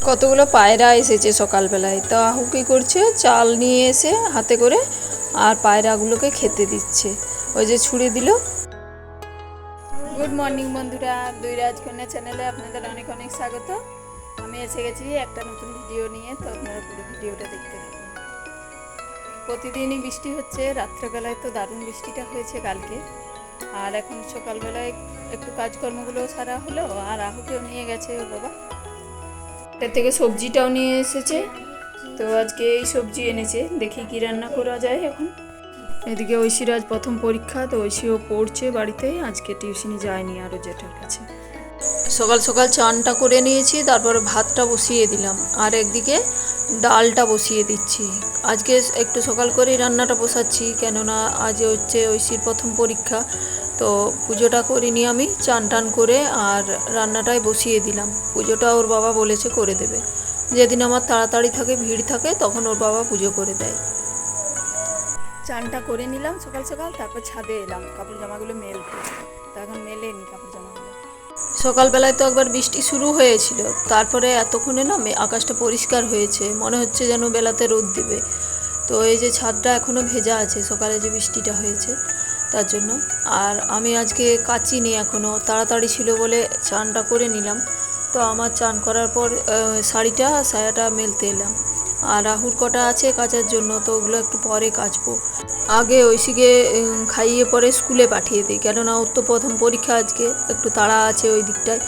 কতগুলো পায়রা এসেছে সকালবেলায়, তো আহু কী করছে, চাল নিয়ে এসে হাতে করে আর পায়রাগুলোকে খেতে দিচ্ছে। ওই যে ছুঁড়ে দিল। গুড মর্নিং বন্ধুরা, দুই রাজকন্যা চ্যানেলে আপনাদের অনেক অনেক স্বাগত। আমি এসে গেছি একটা নতুন ভিডিও নিয়ে, তো আপনারা পুরো ভিডিওটা দেখতে থাকুন। প্রতিদিনই বৃষ্টি হচ্ছে, রাত্রেবেলায় তো দারুণ বৃষ্টিটা হয়েছে কালকে। আর এখন সকালবেলায় একটু কাজকর্মগুলো সারা হলো, আর আহুকেও নিয়ে গেছে ওর বাবা। এর থেকে সবজিটাও নিয়ে এসেছে, তো আজকে এই সবজি এনেছে, দেখি কি রান্না করা যায় এখন। এদিকে ঐশীর আজ প্রথম পরীক্ষা, তো ঐশীও পড়ছে বাড়িতে, আজকে টিউশনি যায়নি আরও জেঠার কাছে। সকাল সকাল চানটা করে নিয়েছি, তারপরে ভাতটা বসিয়ে দিলাম, আর একদিকে ডালটা বসিয়ে দিচ্ছি। আজকে একটু সকাল করেই রান্নাটা বসাচ্ছি, কেননা আজ হচ্ছে ঐশীর প্রথম পরীক্ষা। তো পুজোটা করিনি আমি, চান টান করে আর রান্নাটাই বসিয়ে দিলাম। পুজোটা ওর বাবা বলেছে করে দেবে, যেদিন আমার তাড়াতাড়ি থাকে, ভিড় থাকে, তখন ওর বাবা পুজো করে দেয়। চানটা করে নিলাম সকাল সকাল, তারপর ছাদে এলাম কাপড় জামাগুলো মেলতে। তো এখন মেলেনি কাপড় জামাগুলো। সকালবেলায় তো একবার বৃষ্টি শুরু হয়েছিল, তারপরে এতক্ষণে না আকাশটা পরিষ্কার হয়েছে, মনে হচ্ছে যেন বেলাতে রোদ দেবে। তো এই যে ছাদটা এখনও ভেজা আছে, সকালে যে বৃষ্টিটা হয়েছে তার জন্য। আর আমি আজকে কাচিনি এখনও, তাড়াতাড়ি ছিল বলে চানটা করে নিলাম। তো আমার চান করার পর সায়াটা মেলতে এলাম। আর রাহুর কটা আছে কাচার জন্য, তো ওগুলো একটু পরে কাচবো। আগে ঐশীকে খাইয়ে পরে স্কুলে পাঠিয়ে দিই, কেননা ওর তো প্রথম পরীক্ষা আজকে, একটু তাড়া আছে ওই দিকটায়।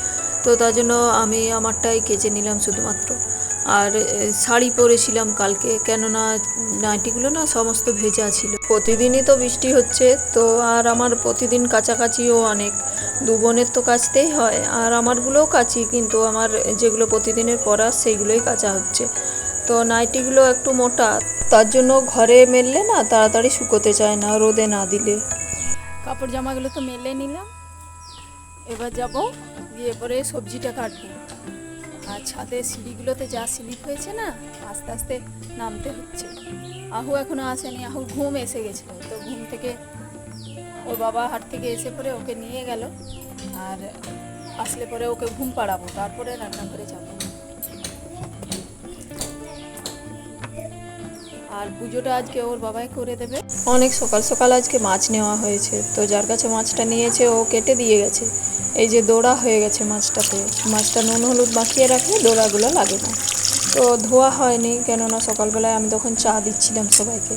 তো তার জন্য আমি আমারটাই কেচে নিলাম শুধুমাত্র। আর শাড়ি পরেছিলাম কালকে, কেননা নাইটিগুলো না সমস্ত ভেজা ছিল। প্রতিদিনই তো বৃষ্টি হচ্ছে, তো আর আমার প্রতিদিন কাচাকাচিও অনেক, দু বোনের তো কাচতেই হয়, আর আমারগুলোও কাচি, কিন্তু আমার যেগুলো প্রতিদিনের পরা সেইগুলোই কাচা হচ্ছে। তো নাইটিগুলো একটু মোটা, তার জন্য ঘরে মেললে না তাড়াতাড়ি শুকোতে চায় না রোদে না দিলে। কাপড় জামাগুলো তো মেলে নিলাম, এবার যাব গিয়ে পরে সবজিটা কাটবো। আর ছাদে সিঁড়িগুলোতে যা স্লিপ হয়েছে না, আস্তে আস্তে নামতে হচ্ছে। আহু এখনো আসেনি, আহু ঘুম এসে গেছিলো, তো ঘুম থেকে ওর বাবা হাট থেকে এসে পরে ওকে নিয়ে গেল, আর আসলে পরে ওকে ঘুম পাড়াবো, তারপরে রান্না করে যাবো। আর পুজোটা আজকে ওর বাবাই করে দেবে। অনেক সকাল সকাল আজকে মাছ নেওয়া হয়েছে, তো যার কাছে মাছটা নিয়েছে ও কেটে দিয়ে গেছে। এই যে দোড়া হয়ে গেছে মাছটাতে, মাছটা নুন হলুদ মাখিয়ে রাখলে দোড়াগুলো লাগে না। তো ধোয়া হয়নি, কেননা সকালবেলায় আমি তখন চা দিচ্ছিলাম সবাইকে।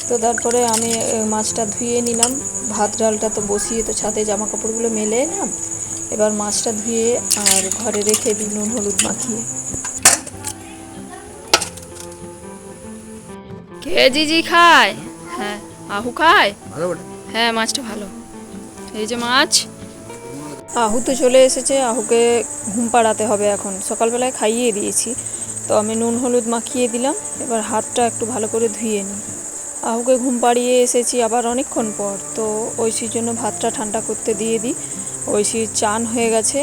তো তারপরে আমি মাছটা ধুয়ে নিলাম, ভাত ডালটা তো বসিয়ে তো ছাদে জামা কাপড়গুলো মেলে এলাম। এবার মাছটা ধুয়ে আর ঘরে রেখে দিই নুন হলুদ মাখিয়ে। কে জিজি খায়? হ্যাঁ, আহু খায়। হ্যাঁ, মাছটা ভালো। এই যে মাছ। আহু তো চলে এসেছে, আহুকে ঘুম পাড়াতে হবে এখন। সকালবেলায় খাইয়ে দিয়েছি, তো আমি নুন হলুদ মাখিয়ে দিলাম। এবার হাতটা একটু ভালো করে ধুয়ে নিই। আহুকে ঘুম পাড়িয়ে এসেছি আবার অনেকক্ষণ পর, তো ঐশীর জন্য ভাতটা ঠান্ডা করতে দিয়ে দিই। ঐশীর চান হয়ে গেছে,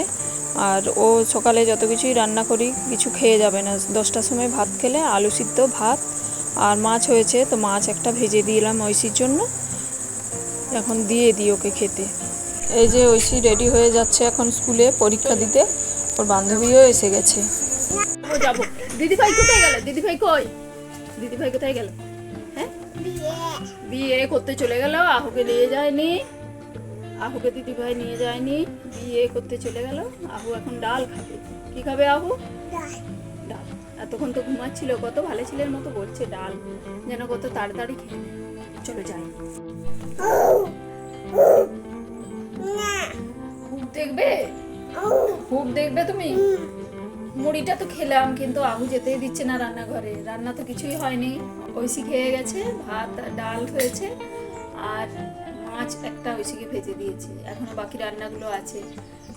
আর ও সকালে যত কিছুই রান্না করি কিছু খেয়ে যাবে না। 10টার সময় ভাত খেলে আলু সিদ্ধ ভাত আর মাছ হয়েছে, তো মাছ একটা ভেজে দিলাম ঐশীর জন্য, এখন দিয়ে দিই ওকে খেতে। এই যে ঐশী রেডি হয়ে যাচ্ছে এখন স্কুলে পরীক্ষা দিতে, ওর বান্ধবীও এসে গেছে। যাবো। দিদিভাই কোথায় গেল? দিদিভাই কই? দিদিভাই কোথায় গেল? হ্যাঁ, বিয়ে করতে চলে গেল, আহুকে নিয়ে যায়নি। আহুকে দিদিভাই নিয়ে যায়নি, বিয়ে করতে চলে গেল। আহু এখন ডাল খাবে। কি খাবে আহু? ডাল। এতক্ষণ তো ঘুমাচ্ছিল, কত ভালো ছেলের মতো বলছে ডাল, যেন কত তাড়াতাড়ি খেয়ে। চলো যাই। খুব দেখবে, খুব দেখবে তুমি। মুড়িটা তো খেলাম, কিন্তু আহু যেতেই দিচ্ছে না রান্নাঘরে। রান্না তো কিছুই হয়নি, ঐশী খেয়ে গেছে, ভাত আর ডাল হয়েছে, আর মাছ একটা ঐশীকে ভেজে দিয়েছি। এখনো বাকি রান্নাগুলো আছে,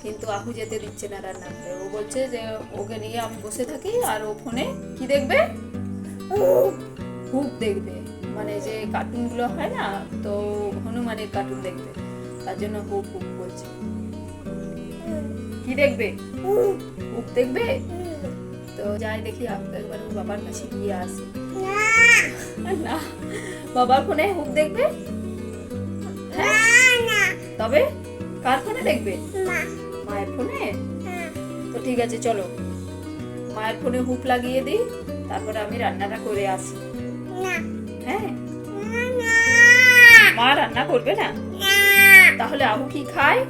কিন্তু আহু যেতে দিচ্ছে না রান্নাঘরে। ও বলছে যে ওকে নিয়ে আমি বসে থাকি, আর ও ফোনে কি দেখবে? খুব দেখবে, মানে যে কার্টুনগুলো হয় না, তো হনুমানের কার্টুন দেখবে, তার জন্য হুক হুক বলছে। কি দেখবে? হুক দেখবে। তো যাই দেখি একবার ওর বাবার কাছে গিয়ে আসে। না, বাবার ফোনে হুক দেখবে? তবে কার ফোনে দেখবে? মায়ের ফোনে। তো ঠিক আছে চলো, মায়ের ফোনে হুপ লাগিয়ে দিই, তারপরে আমি রান্নাটা করে আসি। হ্যাঁ, মা রান্না করবে না? তাহলে আহু কি খায়?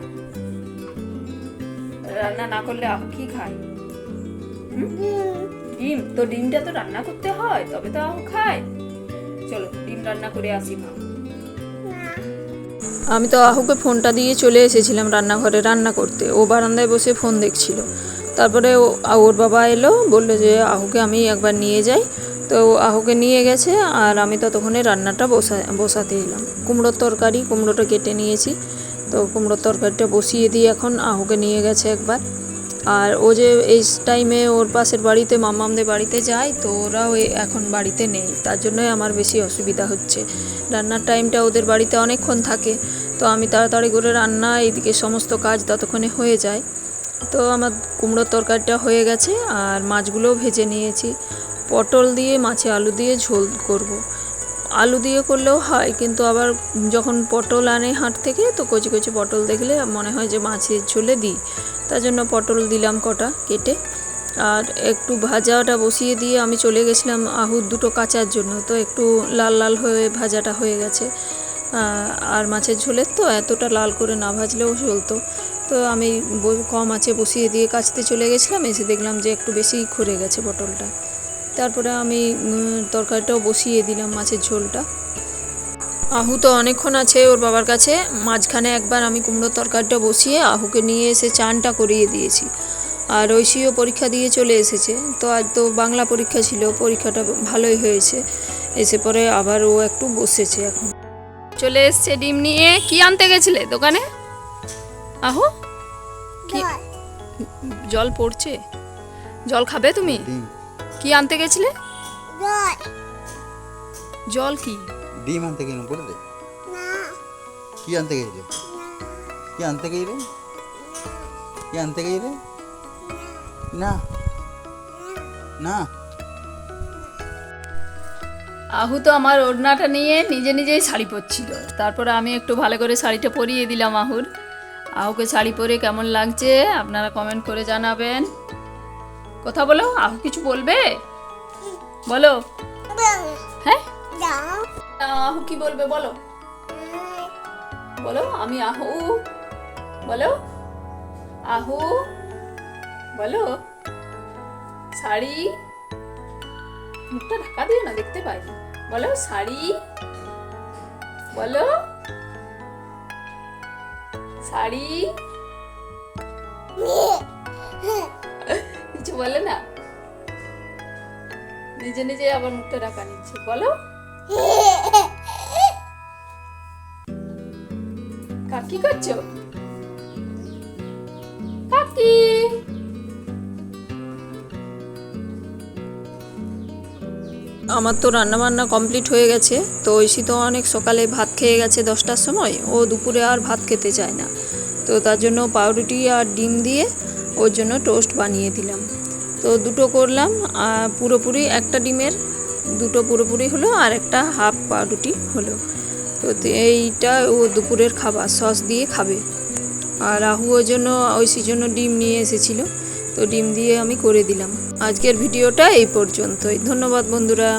রান্না না করলে আহু কি খায়? ডিম। তো ডিমটা তো রান্না করতে হয়, তবে তো আহু খায়। চলো ডিম রান্না করে আসি মা। আমি তো আহুকে ফোনটা দিয়ে চলে এসেছিলাম রান্নাঘরে রান্না করতে। ও বারান্দায় বসে ফোন দেখছিল। তারপরে ওর বাবা এলো, বললো যে আহুকে আমি একবার নিয়ে যাই। তো আহুকে নিয়ে গেছে, আর আমি ততক্ষণে রান্নাটা বসাতে এলাম। কুমড়োর তরকারি, কুমড়োটা কেটে নিয়েছি। তো কুমড়োর তরকারিটা বসিয়ে দিয়ে এখন আহুকে নিয়ে গেছে একবার। আর ও যে এই টাইমে ওর পাশের বাড়িতে মামামদের বাড়িতে যায়, তো ওরাও এখন বাড়িতে নেই, তার জন্যই আমার বেশি অসুবিধা হচ্ছে। রান্নার টাইমটা ওদের বাড়িতে অনেকক্ষণ থাকে, তো আমি তাড়াতাড়ি করে রান্না এইদিকে সমস্ত কাজ ততক্ষণে হয়ে যায়। তো আমার কুমড়োর তরকারিটা হয়ে গেছে, আর মাছগুলোও ভেজে নিয়েছি। পটল দিয়ে মাছে আলু দিয়ে ঝোল করব। আলু দিয়ে করলেও হয়, কিন্তু আবার যখন পটল আনে হাট থেকে, তো কচি কচি পটল দেখলে মনে হয় যে মাছের ঝোলে দিই, তার জন্য পটল দিলাম কটা কেটে। আর একটু ভাজাটা বসিয়ে দিয়ে আমি চলে গেছিলাম আহুর দুটো কাচার জন্য। তো একটু লাল লাল হয়ে ভাজাটা হয়ে গেছে। আর মাছের ঝোলের তো এতটা লাল করে না ভাজলেও চলতো। তো আমি কম আঁচে বসিয়ে দিয়ে কাচতে চলে গেছিলাম, এসে দেখলাম যে একটু বেশিই খরে গেছে পটলটা। তারপরে আমি তরকারিটাও বসিয়ে দিলাম, মাছের ঝোলটা। আহু তো অনেকক্ষণ আছে ওর বাবার কাছে। মাঝখানে একবার আমি কুমড়োর তরকারিটা বসিয়ে আহুকে নিয়ে এসে চানটা করিয়ে দিয়েছি। আর ঐশীও পরীক্ষা দিয়ে চলে এসেছে। তো আজ তো বাংলা পরীক্ষা ছিল, পরীক্ষাটা ভালোই হয়েছে। এসে পরে আবার ও একটু বসেছে এখন। চলে এসছে ডিম নিয়ে। কি আনতে গেছিলে দোকানে আহু? কি জল পড়ছে? জল খাবে তুমি? কি আনতে গেছিলে? জল কি? ডিম আনতে গেলাম, বলে দে। কি আনতে গেছিলে? কি আনতে গেলে? কি আনতে গেলে? না না। আহু তো আমার ওড়নাটা নিয়ে নিজে নিজেই শাড়ি পরছিল। তারপরে আমি একটু ভালো করে শাড়িটা পরিয়ে দিলাম আহুর। আহুকে শাড়ি পরে কেমন লাগছে আপনারা কমেন্ট করে জানাবেন। কথা বলো, আহু কিছু বলবে? বলো। হ্যাঁ, আহু কি বলবে বলো? বলো আমি আহু। বলো আহু। বলো শাড়ি। মুখটা ঢাকা দিও না, দেখতে পাই। বলো শাড়ি। বলো শাড়ি। কিছু বলে না, নিজে নিজে আবার মুখটা ঢাকা নিচ্ছে। বলো কাকি করছো? কাকি। আমার তো রান্নাবান্না কমপ্লিট হয়ে গেছে। তো ঐশী তো অনেক সকালে ভাত খেয়ে গেছে 10টার সময়। ও দুপুরে আর ভাত খেতে চায় না, তো তার জন্য পাউরুটি আর ডিম দিয়ে ওর জন্য টোস্ট বানিয়ে দিলাম। তো দুটো করলাম, পুরোপুরি একটা ডিমের দুটো পুরোপুরি হলো, আর একটা হাফ পাউরুটি হলো। তো এইটা ও দুপুরের খাবার, সস দিয়ে খাবে। আর রাহু ওর জন্য ঐশীর জন্য ডিম নিয়ে এসেছিলো, তো ডিম দিয়ে আমি করে দিলাম। আজকের ভিডিওটা এই পর্যন্তই। ধন্যবাদ বন্ধুরা।